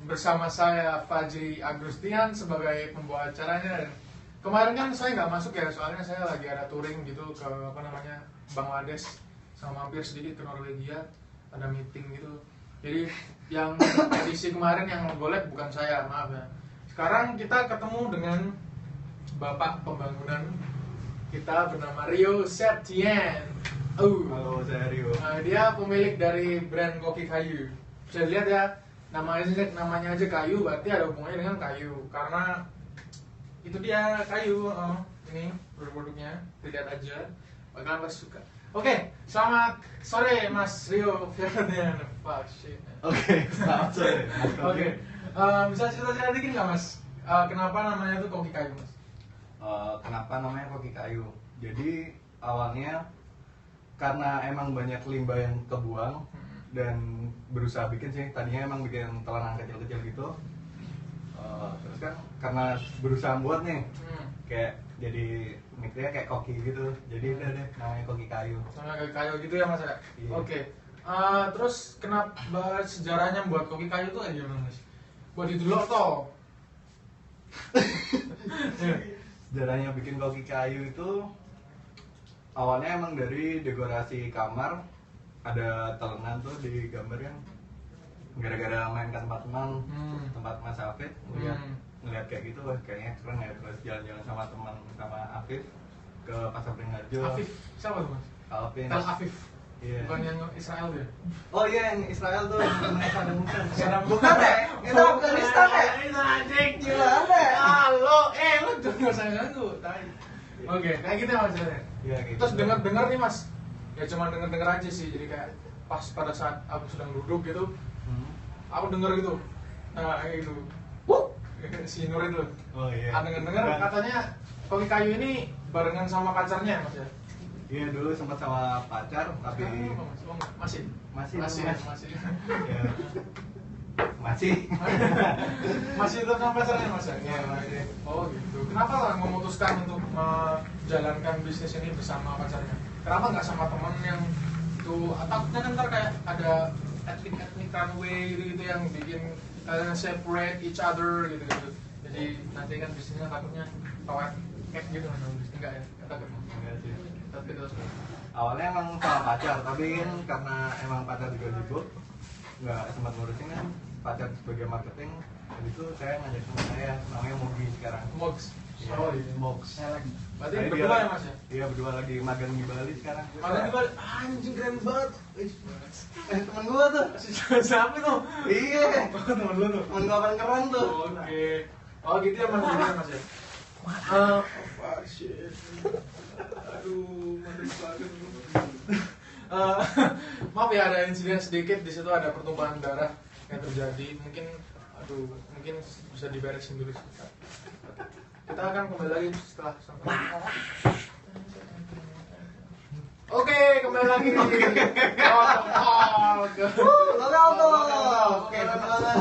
bersama saya Fajri Agustian sebagai pembawa acaranya. Dan kemarin kan saya nggak masuk ya, soalnya saya lagi ada touring gitu ke Bangladesh, sama mampir sedikit ke Norwegia, ada meeting gitu. Jadi yang edisi kemarin yang golek bukan saya, maaf ya. Sekarang kita ketemu dengan Bapak Pembangunan kita bernama Rio Septian. Halo, saya Rio. Dia pemilik dari brand kopi kayu. Bisa lihat ya, namanya aja kayu, berarti ada hubungannya dengan kayu. Karena itu dia kayu. Ini produk-produknya, lihat aja, bakalan pasti suka. Oke, selamat sore Mas Rio Ferdian. Oke, selamat sore. Oke, bisa cerita-cerita dikit nggak Mas? Kenapa namanya itu kopi kayu Mas? Kenapa namanya koki kayu? Jadi awalnya karena emang banyak limbah yang kebuang dan berusaha bikin sih, tadinya emang bikin telanan kecil-kecil gitu. Terus kan karena berusaha buat nih, kayak jadi mikirnya kayak koki gitu. Jadi udah deh namanya koki kayu. Namanya koki kayu gitu ya Mas ya? Iya. Oke. Terus kenapa sejarahnya buat kopi kayu tuh kayak gimana Mas? Buat didelok toh. Sejarahnya bikin koki kayu itu awalnya emang dari dekorasi kamar, ada telenan tuh di gambar kan, gara-gara main ke tempat teman, tempat Mas Afif, ngeliat kayak gitu, wah kayaknya keren ya. Terus jalan-jalan sama teman, sama Afif ke Pasar Beringharjo. Afif, siapa tuh Mas? Alvin. Tel Afif. Iya. Bukan yang Israel dia. Oh iya, yang Israel tuh yang namanya Saddam Hussein. Bukan deh, itu Afghanistan ya? Itu anjing. Gimana? Halo, lu jangan nggak usah ganggu. Oke, kayak gitu ya Mas. Iya, gitu. Terus dengar ya Mas, ya cuma dengar aja sih. Jadi kayak pas pada saat aku sedang duduk gitu, aku dengar gitu. Nah kayak gitu. Si Nur itu. Oh iya. Dengar katanya koki kayu ini barengan sama pacarnya Mas ya. Iya, dulu sempat sama pacar, tapi masih. Ya. Masih Masih tetap sama pacarnya Mas ya? Iya, masih. Oh gitu. Kenapa lah memutuskan untuk menjalankan bisnis ini bersama pacarnya? Kenapa nggak sama teman yang itu? Takutnya kan ntar kayak ada etnik runway gitu yang bikin kalian separate each other gitu. Jadi nanti kan bisnisnya takutnya tawet kayak gitu kan? Enggak ya? Takut. Enggak sih. Tapi terus. Awalnya emang sama pacar, tapi kan karena emang pacar juga sibuk, nggak sempat ngurusin kan. Pacar sebagai marketing, habis itu saya ngajak teman saya, namanya Mogi sekarang. Mox. Oh iya. Mox. Berarti berdua ya Mas ya? Iya, berdua lagi magang di Bali sekarang. Magang di Bali, anjing keren banget. Temen gua tuh. Siapa tuh? Iya. Temen lu tuh. Temen gua paling keren tuh. Oke. Oh gitu ya Mas, gitu ya Mas ya? Shit. Aduh, manis banget. Maaf ya, ada insiden sedikit di situ, ada pertumpahan darah yang terjadi. Mungkin bisa diberesin dulu sebentar. Kita akan kembali lagi setelah sampai. Oke, kembali lagi. Oke,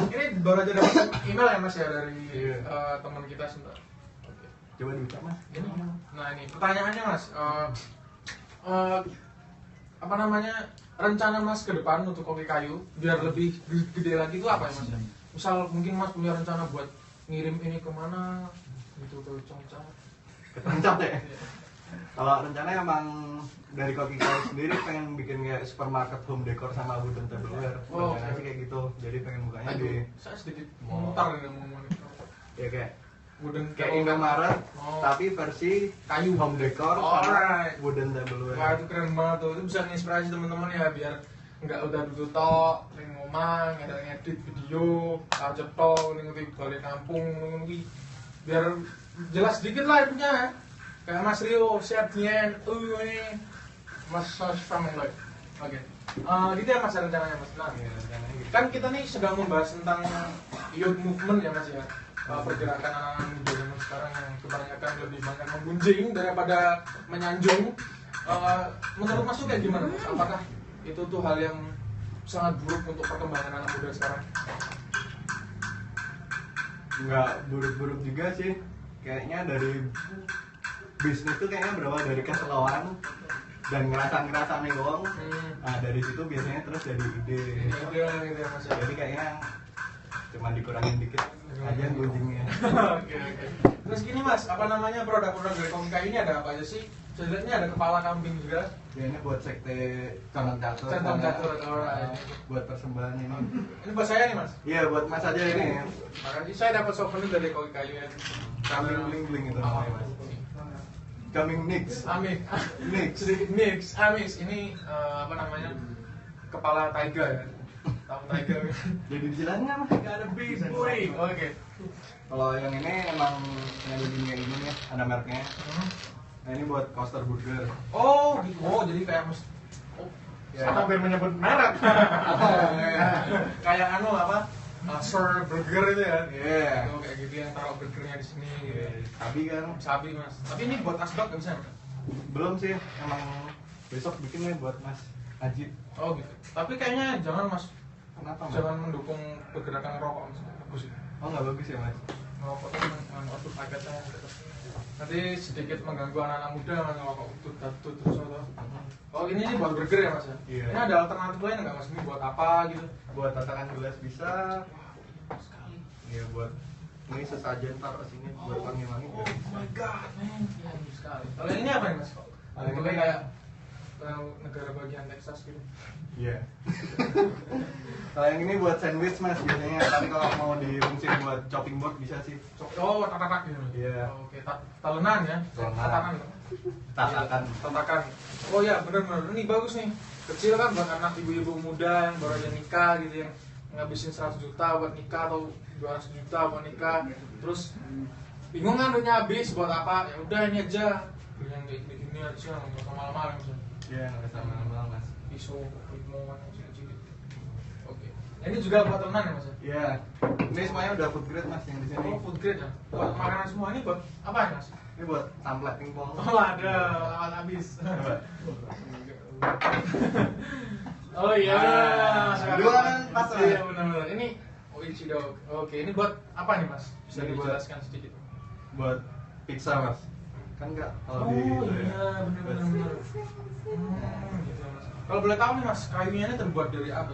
ini baru aja dapat email ya Mas ya dari teman kita sebentar. Coba dibuka Mas. Nah ini pertanyaannya Mas, apa namanya rencana Mas ke depan untuk kopi kayu biar lebih gede lagi itu apa ya Mas? Misal mungkin Mas punya rencana buat ngirim ini kemana gitu ke Congcat. Ketencap ya. Kalau rencana emang dari koki kayu sendiri pengen bikin kayak supermarket home decor sama wooden tableware. Rencana sih kayak gitu. Jadi pengen bukanya di. Saya sedikit mutar nih ngomongin. Ya kayak Wooden kayak Indomaret, tapi versi kayu home decor sama wooden tableware. Wah itu keren banget tuh, itu bisa menginspirasi teman-teman ya biar nggak udah duduk tok, ngomong, ngedit video, cetok, ngerti balik kampung, ngerti biar jelas sedikit lah itunya ya. Kayak Mas Rio, Septian, ini Mas Family. Oke. Gitu ya Mas rencananya Mas. Nah, kan kita nih sedang membahas tentang youth movement ya Mas ya. Pergerakan anak-anak muda zaman sekarang yang kebanyakan lebih banyak menggunjing daripada menyanjung. Menurut Mas itu kayak gimana Mas? Apakah itu tuh hal yang sangat buruk untuk perkembangan anak muda sekarang? Nggak buruk-buruk juga sih. Kayaknya dari bisnis tuh kayaknya berawal dari keselauan dan ngerasa nih Nah dari situ biasanya terus jadi ide. Ide Mas. Jadi kayaknya cuma dikurangin dikit aja gunjingnya. Oke. Terus gini mas, apa namanya produk-produk dari kopi kayu ini ada apa aja sih? Saya lihat ini ada kepala kambing juga. Ya ini buat sekte Condong Catur. Condong Catur, alright. Buat persembahan ini. Ini buat saya nih mas. Iya buat mas aja ini. Makanya saya dapat souvenir dari kopi kayu ya. Kambing bling itu namanya mas. Kambing mix. Amis. Mix. Sedikit mix. Amis. Ini apa namanya? Kepala tiger ya. Tahu tiger. Jadi dibilangnya mas. Gak ada beef puring. Oke. Kalau yang ini emang yang lebih kayak gini ya, ada mereknya. Nah ini buat coaster burger. Oh, gitu. Oh, jadi kayak mas. Oh, Ya. sama hampir menyebut merek. Kayak anu apa? Sir Burger itu ya. Iya. Itu kayak gitu yang taruh burgernya di sini. Tapi kan Sabi mas. Tapi ini buat asbak nggak bisa? belum sih, emang besok bikin nih buat mas Ajit. Oh gitu. Tapi kayaknya jangan mas. Kenapa mas? Jangan mendukung pergerakan rokok mas. Bagus ya. Oh nggak bagus ya mas? Ngerokok itu output paketnya gitu. Nanti sedikit mengganggu anak-anak muda mas ngerokok tutut terus atau. Oh ini buat burger ya mas ya? Iya. Ini ada alternatif lain nggak mas? Ini buat apa gitu? Buat tatakan gelas bisa. Sekali. Iya buat ini sesajen taruh sini buat wangi-wangi. Oh my god man. Ya, bagus sekali. Kalau yang ini apa nih mas? Kalau ini Bentuknya kayak negara bagian Texas gitu. Iya. Kalau yang ini buat sandwich mas biasanya. Tapi kalau mau difungsin buat chopping board bisa sih. Oh, tatakan gitu. Iya. Oh, oke, talenan ya. Talenan. Tatakan. Tatakan. Tatakan. Oh ya, benar-benar. Ini bagus nih. Kecil kan buat anak ibu-ibu muda yang baru aja nikah gitu yang ngabisin 100 juta buat nikah atau 200 juta buat nikah. Terus bingung kan duitnya habis buat apa? Ya udah ini aja. Beli yang kayak gini aja sih, nggak usah mahal-mahal misalnya. Iya nggak usah mahal mas. Pisau, limau, cilik-cilik. Oke. Ini juga buat tenan ya mas? Iya. Ini semuanya udah food grade mas yang di sini. Oh, food grade ya? Buat makanan semua ini buat apa ya mas? Ini buat samplek pingpong. Oh ada, lawan habis. Oh iya, Nah, dua kan pas lah. Iya benar-benar. Ini Oichido. Oke, ini buat apa nih mas? Bisa Ini buat- dijelaskan sedikit? Buat pizza mas. Kan nggak kalau di Oh itu ya. iya, benar-benar. Gitu mas. Kalau boleh tahu nih mas, kayunya ini terbuat dari apa?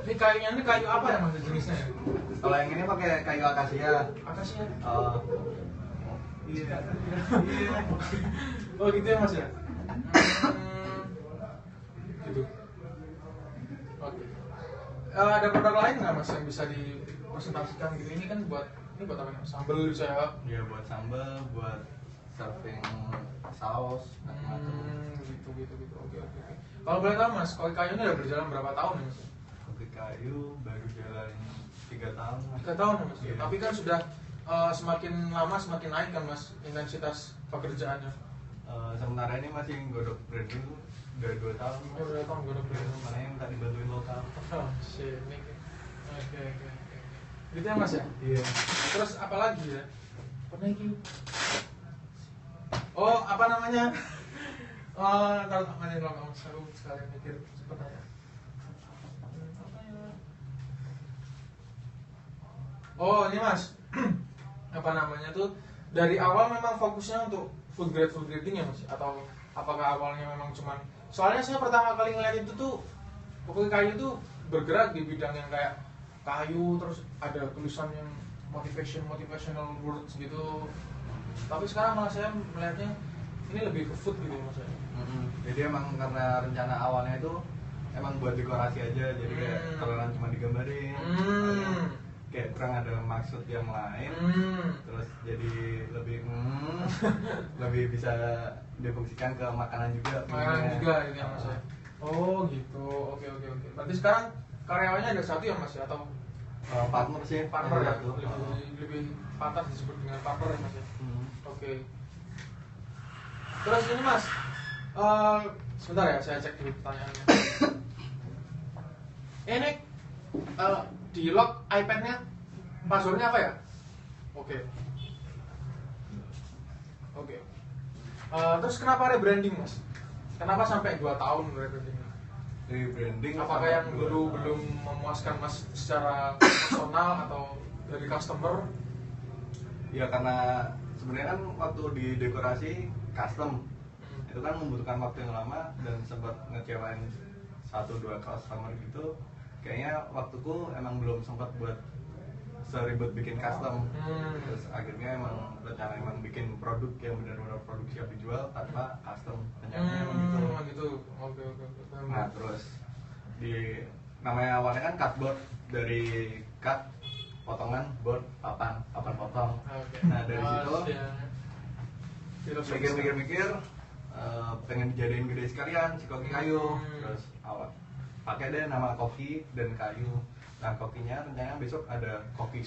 Ini kayunya ini kayu apa ya mas jenisnya? Ya? Kalau yang ini pakai kayu akasia. Akasya. Oh. Iya. Iya. Oh gitu ya mas ya. Gitu. Oke. Ada produk lain nggak mas yang bisa dipresentasikan gitu? Ini kan buat apa nih? Sambal bisa ya? Iya buat sambal, buat serving saus, macam-macam. Gitu. Oke. Kalau boleh tahu mas, kopi kayu ini udah berjalan berapa tahun ya mas? Kopi kayu baru jalan 3 tahun. Mas. 3 tahun ya mas. Iya. Tapi kan sudah semakin lama semakin naik kan mas intensitas pekerjaannya. Sementara ini masih godok branding udah 2 tahun. Oh, 2 tahun gue udah beli. Mana yang tadi bantuin lokal. Oh shit, ini. Oke. Gitu ya mas ya? Iya. Terus apa lagi ya? Thank you. Oh, apa namanya? Kalau namanya kalau kamu seru sekali mikir pertanyaan. Apa ya? Oh, ini mas. Apa namanya tuh? Dari awal memang fokusnya untuk food grading ya mas? Atau apakah awalnya memang cuman? Soalnya saya pertama kali ngeliat itu tuh kopi kayu tuh bergerak di bidang yang kayak kayu, terus ada tulisan yang motivational words gitu. Tapi sekarang malah saya melihatnya ini lebih ke food gitu mas. Jadi emang karena rencana awalnya itu emang buat dekorasi aja, jadi kayak talenan cuma digambarin, kayak kurang ada maksud yang lain, terus jadi lebih lebih bisa difungsikan ke makanan juga. Makanan juga gitu ya mas. Oh gitu, oke. Berarti sekarang karyawannya ada satu ya mas ya atau partner sih, partner ya? satu. Lebih pantas disebut dengan partner ya mas ya. Oke. Terus ini mas, sebentar ya saya cek dulu pertanyaannya. Ini di lock iPad-nya passwordnya apa ya? Oke. Terus kenapa rebranding mas? Kenapa sampai 2 tahun rebranding? Rebranding. Apakah yang dulu belum memuaskan mas secara personal atau dari customer? Ya karena sebenarnya kan waktu di dekorasi custom itu kan membutuhkan waktu yang lama dan sempat ngecewain 1-2 customer gitu. kayaknya waktuku emang belum sempat buat seribet bikin custom. Terus akhirnya emang rencana emang bikin produk yang benar-benar produk siap dijual tanpa custom. Rencananya emang gitu. Oke. Nah terus di namanya awalnya kan cardboard, dari cut potongan board papan potong. Nah dari situ mikir-mikir pengen dijadiin gede sekalian si koki kayu. Terus awal pakai deh nama koki dan kayu. Nah kokinya rencananya besok ada koki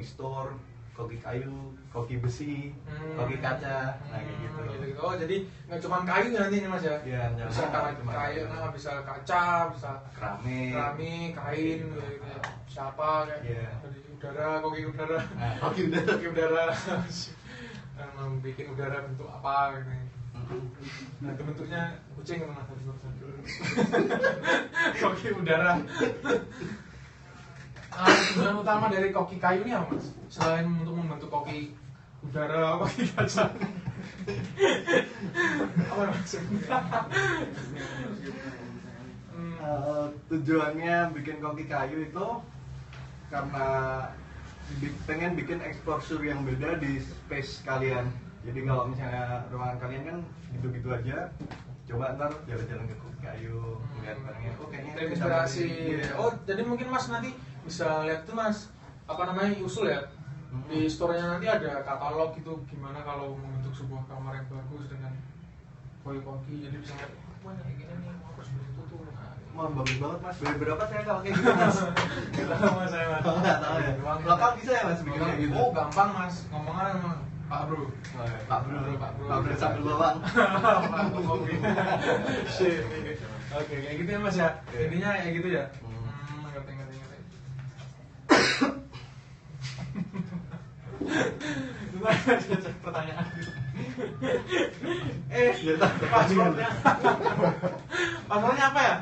store, koki kayu, koki besi, koki kaca, nah kayak gitu. Oh jadi nggak cuma kayu nanti ini mas ya? Iya, bisa kayu, bisa kaca, bisa keramik, kain, gitu ya. Siapa kayak dari udara, koki udara, nah, koki udara, bikin udara bentuk apa gitu. Nah itu bentuknya kucing kan mas? Koki udara. Tujuan utama dari koki kayu ini apa mas? Selain untuk membentuk koki udara, koki kaca, apa maksudnya? Tujuannya bikin koki kayu itu karena pengen bikin exposure yang beda di space kalian. Jadi kalau misalnya ruangan kalian kan gitu-gitu aja, coba ntar jalan-jalan ke koki kayu, lihat barangnya, kayaknya terinspirasi. Oh jadi mungkin mas nanti bisa lihat tuh mas, apa namanya, usul ya, di store-nya nanti ada katalog gitu, gimana kalau membentuk sebuah kamar yang bagus dengan koki-koki, jadi bisa lihat wah kayak gini nih, aku seperti itu tuh. Wah bagus banget mas, beli berapa saya kalau kayak gitu mas? Gak tahu mas saya mas. Nggak tahu ya. Lokal bisa ya mas bikin kayak gitu? Oh gampang mas, ngomongnya sama Pak Bro. Pak Bro sambil bawang. Pak Bro kopi. Shit. Oke kayak gitu ya mas ya. Intinya kayak gitu ya. Ngerti. Pertanyaan. Passwordnya apa ya?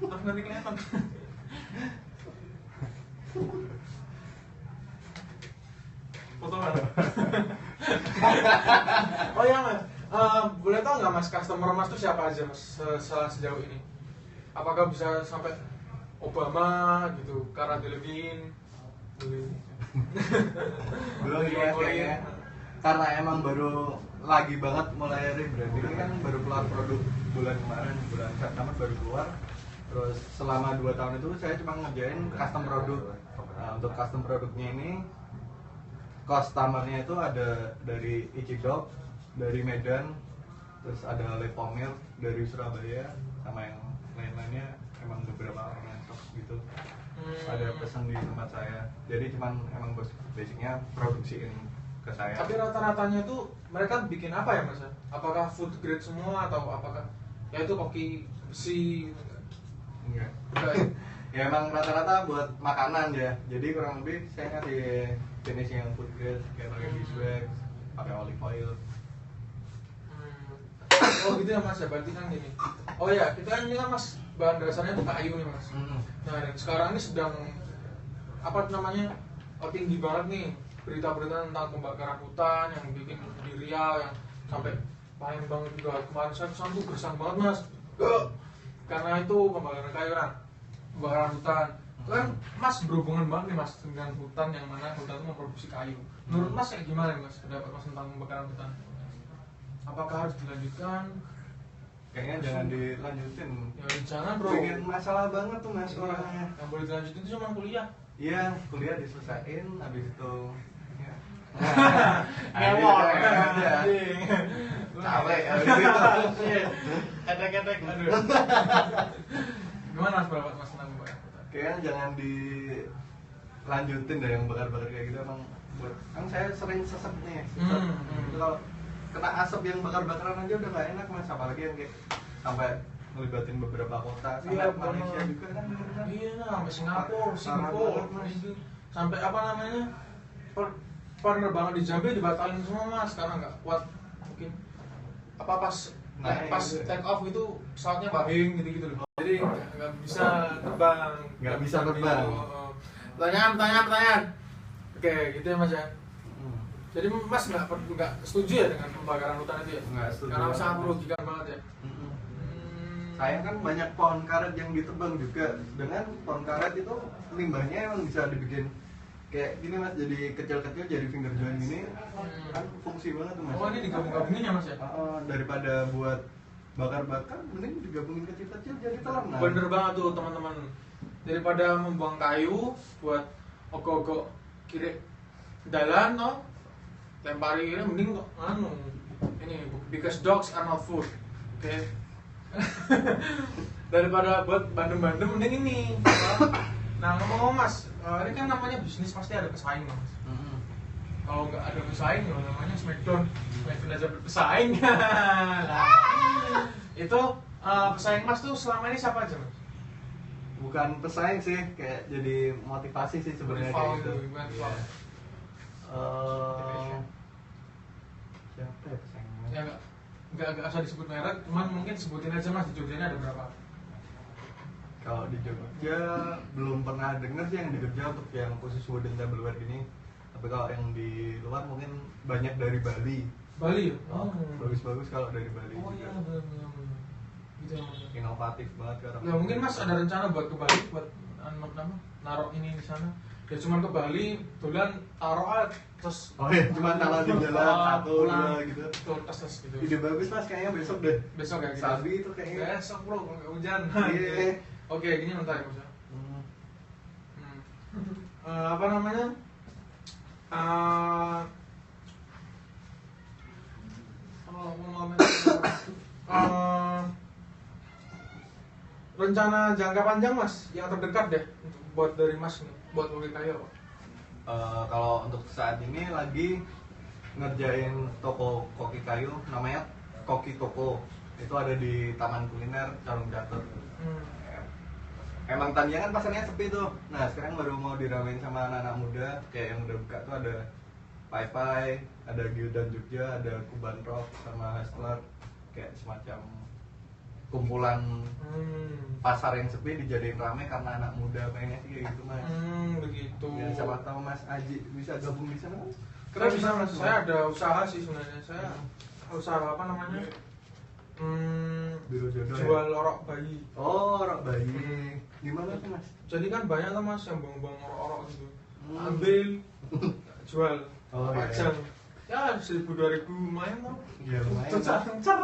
Harus nanti kelihatan. Foto mana? Oh ya mas, boleh tahu nggak mas customer mas itu siapa aja mas sejauh ini? Apakah bisa sampai Obama gitu, Cara Delevingne? Belum ya kayaknya, karena emang baru lagi banget mulai rebranding. Ini kan baru keluar produk bulan kemarin, bulan September baru keluar. Terus selama 2 tahun itu saya cuma ngerjain custom produk. Nah, untuk custom produknya ini customernya itu ada dari Ichidog, dari Medan, terus ada Lepomir dari Surabaya, sama yang lain-lainnya emang beberapa orang yang top gitu. Ada pesan di tempat saya, jadi cuman emang basicnya produksiin ke saya. Tapi rata-ratanya tuh mereka bikin apa ya mas? Apakah food grade semua atau apakah ya itu koki besi? Enggak. Enggak. Ya emang rata-rata buat makanan ya, jadi kurang lebih saya ngasih jenis yang food grade kayak pakai beeswax, pakai olive oil. Oh gitu ya mas ya, berarti kan gini. Oh ya, kita kan ini kan mas bahan dasarnya itu kayu nih mas. Nah dan sekarang ini sedang apa namanya tinggi banget nih berita-berita tentang pembakaran hutan yang bikin di Riau yang sampai Palembang juga kemarin saya kesana tuh gersang banget mas. Karena itu pembakaran kayu kan, pembakaran hutan. Kan mas berhubungan banget nih mas dengan hutan yang mana hutan itu memproduksi kayu. Menurut mas kayak gimana nih mas pendapat mas tentang pembakaran hutan? Apakah harus dilanjutkan? Kayaknya jangan dilanjutin. Ya jangan bro. Bikin masalah banget tuh mas orangnya. Yang boleh dilanjutin itu cuma kuliah. Iya, kuliah diselesain, habis itu ya. Ngewor. Capek habis itu. Ketek-ketek, aduh. Gimana mas pendapat mas tentang pembakaran hutan? Kayaknya jangan dilanjutin deh yang bakar-bakar kayak gitu, emang buat kan saya sering sesek nih. Itu kalau kena asap yang bakar-bakaran aja udah gak enak mas, apalagi yang kayak sampai ngelibatin beberapa kota, sampai Malaysia juga kan. Iya, sampai Singapura, sampai apa namanya penerbangan di Jambi dibatalin semua mas, karena nggak kuat mungkin apa pas take off itu pesawatnya bahing gitu loh. Jadi nggak bisa terbang. Pertanyaan. Oke, gitu ya mas ya. Jadi mas nggak setuju ya dengan pembakaran hutan itu ya? Nggak setuju. Karena sangat merugikan banget ya. Sayang kan banyak pohon karet yang ditebang juga. Dengan pohon karet itu limbahnya emang bisa dibikin kayak gini mas, jadi kecil-kecil jadi finger joint gini. Kan fungsi banget tuh mas. Oh ini digabung-gabungin ya mas ya? Daripada buat bakar-bakar, mending digabungin kecil-kecil jadi telan. Nah. Bener banget tuh teman-teman. Daripada membuang kayu buat ogok-ogok kiri jalan no, lempari ini mending kok anu ini because dogs are not food. Oke. Daripada buat bandem-bandem mending ini. Nah ngomong-ngomong mas, ini kan namanya bisnis pasti ada pesaing mas. Kalau nggak ada pesaing ya namanya Smackdown aja berpesaing. Nah, itu pesaing mas tuh selama ini siapa aja mas? Bukan pesaing sih, kayak jadi motivasi sih sebenarnya kayak gitu. Siapa ya pesaingnya? Ya nggak usah disebut merek, cuman mungkin sebutin aja mas, di Jogja ada berapa? Kalau di Jogja belum pernah denger sih yang di Jogja untuk yang khusus wooden tableware gini. Tapi kalau yang di luar mungkin banyak dari Bali. Bali ya? Bagus-bagus kalau dari Bali. Oh iya benar. Gitu ya mas. Inovatif banget kan. Ya mungkin mas ada rencana buat ke Bali buat naruh ini di sana. Ya cuman ke Bali, tulen taruh terus. Oh iya, cuman taruh di jalan satu dua gitu. Tuh tes gitu. Ide bagus mas, kayaknya besok deh. Besok kayak gitu. Sabi itu kayaknya. Besok bro, nggak hujan. Iya. Oke, gini bentar ya mas. Apa namanya? Rencana jangka panjang mas, yang terdekat deh buat dari mas nih, buat Koki Kayu apa? Kalau untuk saat ini lagi ngerjain toko koki kayu, namanya Koki Toko. Itu ada di Taman Kuliner Calung Catet. Emang tadinya kan pasarnya sepi tuh. Nah sekarang baru mau diramein sama anak-anak muda. Kayak yang udah buka tuh ada Pai Pai, ada Gildan Jogja, ada Kuban Rock sama Hustler. Kayak semacam kumpulan pasar yang sepi dijadiin rame karena anak muda pengennya sih kayak gitu mas. Begitu. Ya, siapa tahu mas Aji bisa gabung di sana kan? Keren bisa mas. Saya ada usaha sih sebenarnya. Saya usaha apa namanya? Biro jodoh. Jual orok bayi. Oh orok bayi. Gimana tuh mas? Jadi kan banyak tuh mas yang buang-buang orok-orok gitu. Ambil, jual, pajang. Ya 1.000-2.000 lumayan tuh. Iya lumayan. Cer.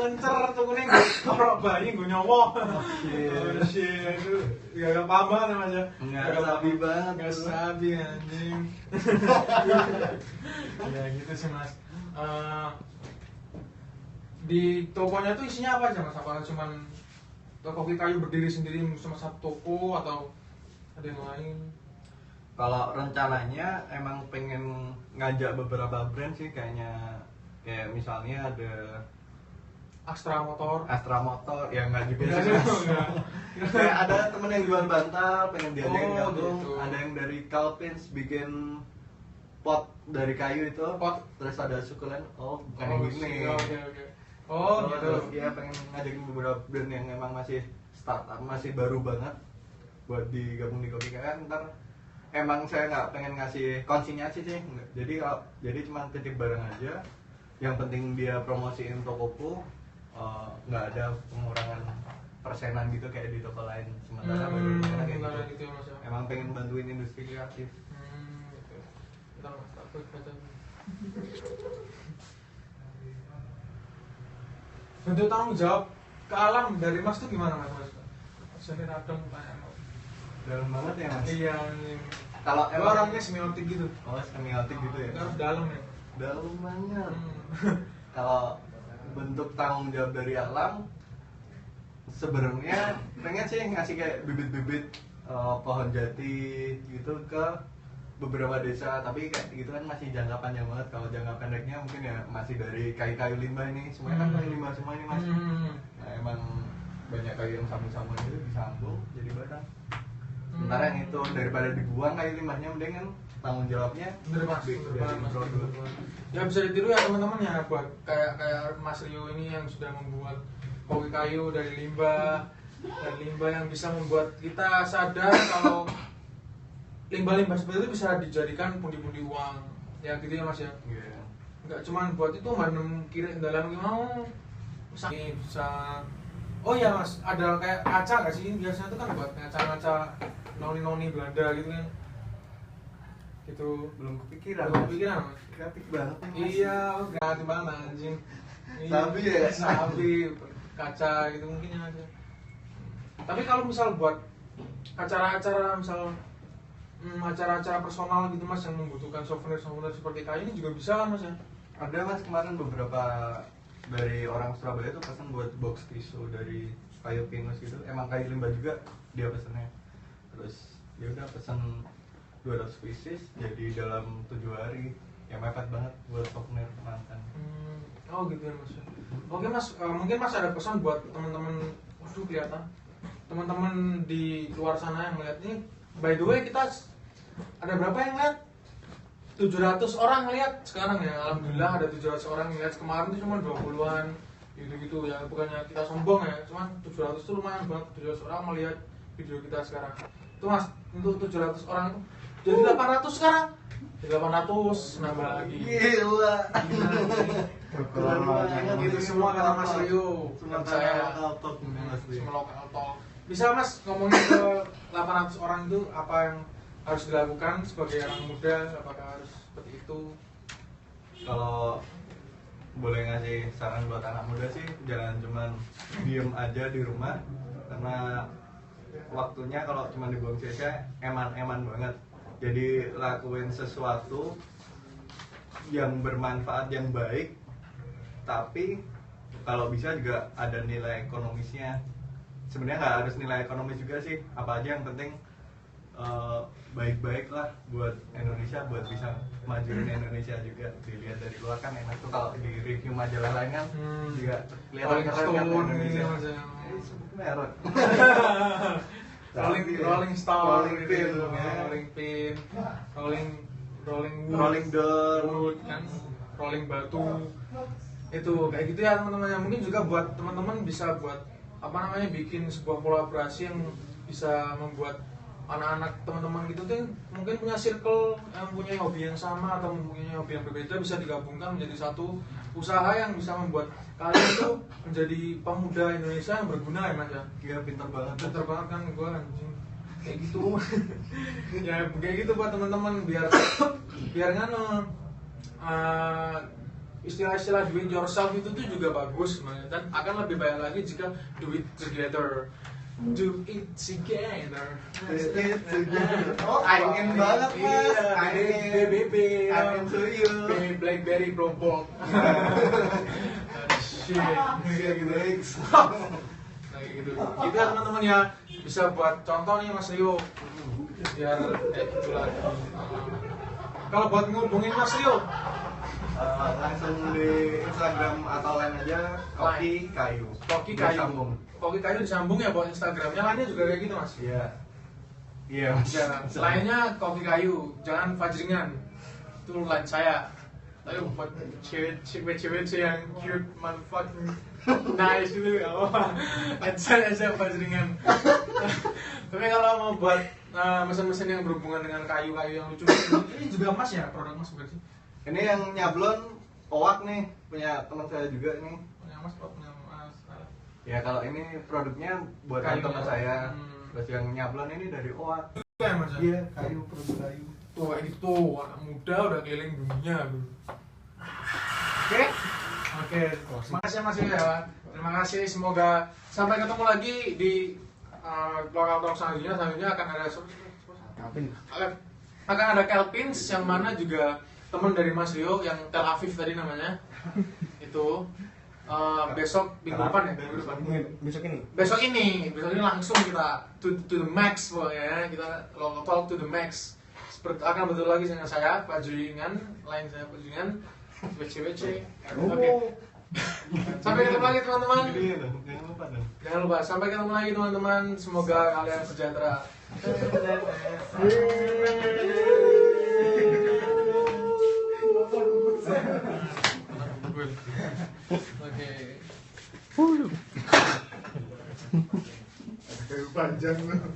Lancar tuh kuning orok bayi gue nyowo. Oh shit, itu gak paham banget mas ya. Gak sabi banget. Gak sabi anjing. Ya gitu sih mas. Di tokonya tuh isinya apa aja mas? Apakah cuman Koki Kayu berdiri sendiri cuma satu toko atau ada yang lain? Kalau rencananya emang pengen ngajak beberapa brand sih kayaknya. Kayak misalnya ada Astra Motor, ya nggak juga sih kayak ada temen yang jual bantal pengen diajakin gabung gitu. Ada yang dari Calpins bikin pot dari kayu itu pot, terus ada sukulen bukan yang gini. Okay. Gitu. Terus dia pengen ngajakin beberapa brand yang emang masih startup, masih baru banget buat digabung di Koki kan. Ntar emang saya nggak pengen ngasih konsinyasi sih, jadi cuma titip barang aja. Yang penting dia promosiin tokoku, nggak ada pengurangan persenan gitu kayak di toko lain. Sementara bagaimana kayak gitu. Mas, ya. Emang pengen bantuin industri kreatif. Gitu. Bentar mas, takut baca. Bentuk tanggung jawab ke alam dari mas tuh gimana mas? Jadi radang banyak. Dalam banget ya mas. Iya. Kalau orangnya semiotik gitu. Semiotik gitu ya. Harus dalam ya. Dalam banget. Kalau bentuk tanggung jawab dari alam, sebenarnya pengen sih ngasih kayak bibit-bibit pohon jati gitu ke beberapa desa, tapi kayak gitu kan masih jangka panjang banget. Kalau jangka pendeknya mungkin ya masih dari kayu-kayu limbah ini, semuanya kan kayu limbah semua ini mas. Nah emang banyak kayu yang sambung-sambung itu disambung jadi barang. Sementara yang itu daripada dibuang kayu limbahnya, mending kan tanggung jawabnya bener mas. Ya bisa ditiru ya teman-teman ya, buat kayak Mas Rio ini yang sudah membuat koki kayu dari limbah, dan limbah yang bisa membuat kita sadar kalau limbah-limbah seperti itu bisa dijadikan pundi-pundi uang ya gitu ya mas ya. nggak cuman buat itu mandem kiri dalam mau bisa. Oh ya mas, ada kayak kaca nggak sih biasanya tuh kan buat ngaca-ngaca noni-noni Belanda gitu kan? Gitu. Belum kepikiran. Belum kepikiran mas. Kreatif banget nih, Mas. Iya, kreatif banget anjing. Sabi ya? Sabi, kaca gitu mungkin yang ada. Tapi kalau misal buat acara-acara misal acara-acara personal gitu mas yang membutuhkan souvenir-souvenir seperti kayu ini juga bisa kan mas ya? Ada mas, kemarin beberapa dari orang Surabaya tuh pesan buat box tisu dari kayu pinus gitu. Emang kayu limbah juga dia pesannya. Terus dia udah pesan 200 pieces jadi dalam 7 hari. Ya mepet banget buat souvenir mantan. Oh gitu ya mas. Oke mas, mungkin mas ada pesan buat teman-teman. Waduh kelihatan teman-teman di luar sana yang melihat ini. By the way kita ada berapa yang lihat? 700 orang lihat sekarang ya. Alhamdulillah ada 700 orang lihat. Kemarin itu cuma 20-an gitu-gitu ya. Bukannya kita sombong ya, cuman 700 itu lumayan banget. 700 orang melihat video kita sekarang. Itu mas, untuk 700 orang itu jadi 800 sekarang. Jadi 800 nambah lagi. Gila. Keren banget itu semua kata Mas Rio. Semua saya lokal talk Mas Rio. semua lokal talk. Bisa mas ngomongin ke 800 orang itu apa yang harus dilakukan sebagai anak muda, apakah harus seperti itu? Kalau boleh ngasih saran buat anak muda sih, jangan cuman diem aja di rumah, karena waktunya kalau cuma dibuang sia-sia eman-eman banget. Jadi lakuin sesuatu yang bermanfaat, yang baik, tapi kalau bisa juga ada nilai ekonomisnya. Sebenarnya nggak harus nilai ekonomis juga sih, apa aja yang penting baik-baik lah buat Indonesia, buat bisa majuin Indonesia juga. Dilihat dari luar kan enak tuh, kalau di review majalah lain kan juga kelihatan keren kan Indonesia. Sebut merek. Rolling Stone, Rolling Pin, gitu, ya. Rolling Pin, Rolling Wood, Rolling Door, Wood, kan, Rolling Batu, itu kayak gitu ya teman-teman. Mungkin juga buat teman-teman bisa buat apa namanya bikin sebuah kolaborasi yang bisa membuat anak-anak teman-teman gitu tuh mungkin punya circle yang punya hobi yang sama atau mempunyai hobi yang berbeda, bisa digabungkan menjadi satu usaha yang bisa membuat kalian itu menjadi pemuda Indonesia yang berguna ya mas ya. iya pintar banget. Pinter banget kan gue anjing kayak gitu. Ya kayak gitu buat teman-teman biar nganu istilah-istilah do it yourself itu tuh juga bagus sebenarnya, dan akan lebih baik lagi jika do it together. Do it together. Oh, ingin banget mas. BBB. I'm into you. Blackberry Prompok. Shit. Kayak gitu. Nah, gitu. Gitu ya teman-teman ya. Bisa buat contoh nih Mas Rio. Biar gitu lagi. Kalau buat ngubungin Mas Rio, langsung di Instagram atau lain aja, Koki Kayu. Koki Kayu. Disambung. Koki Kayu disambung ya buat Instagramnya. Lainnya juga kayak gitu mas. Iya. Iya mas. Ya, lainnya Koki Kayu, jangan fajringan. Itu line saya. Tapi buat cewek-cewek yang cute, motherfucking nice gitu ya. Aja fajringan. Tapi kalau mau buat mesin-mesin yang berhubungan dengan kayu-kayu yang lucu, ini juga mas ya produk mas bukan sih? Ini yang nyablon Owak nih, punya teman saya juga nih. Punya mas, punya mas. Ya kalau ini produknya buat Kayu teman ya? saya. Terus yang nyablon ini dari Owak. Iya mas. Iya, kayu, produk kayu. Tuh kayak gitu, anak muda udah keliling dunia bro. Oke, makasih mas ya. Terima kasih, semoga sampai ketemu lagi di lokal talk selanjutnya akan ada akan ada Kelpins yang mana juga teman dari Mas Rio yang Tel Aviv tadi namanya. Itu besok minggu depan ya, besok ini langsung kita to the max pokoknya, kita local talk to the max. Seperti akan betul lagi dengan saya Pak Juingan, lain saya Pak Juingan, WC. Oke. Sampai ketemu lagi teman-teman. Jangan lupa sampai ketemu lagi teman-teman. Semoga kalian sejahtera. Oke. Panjang loh.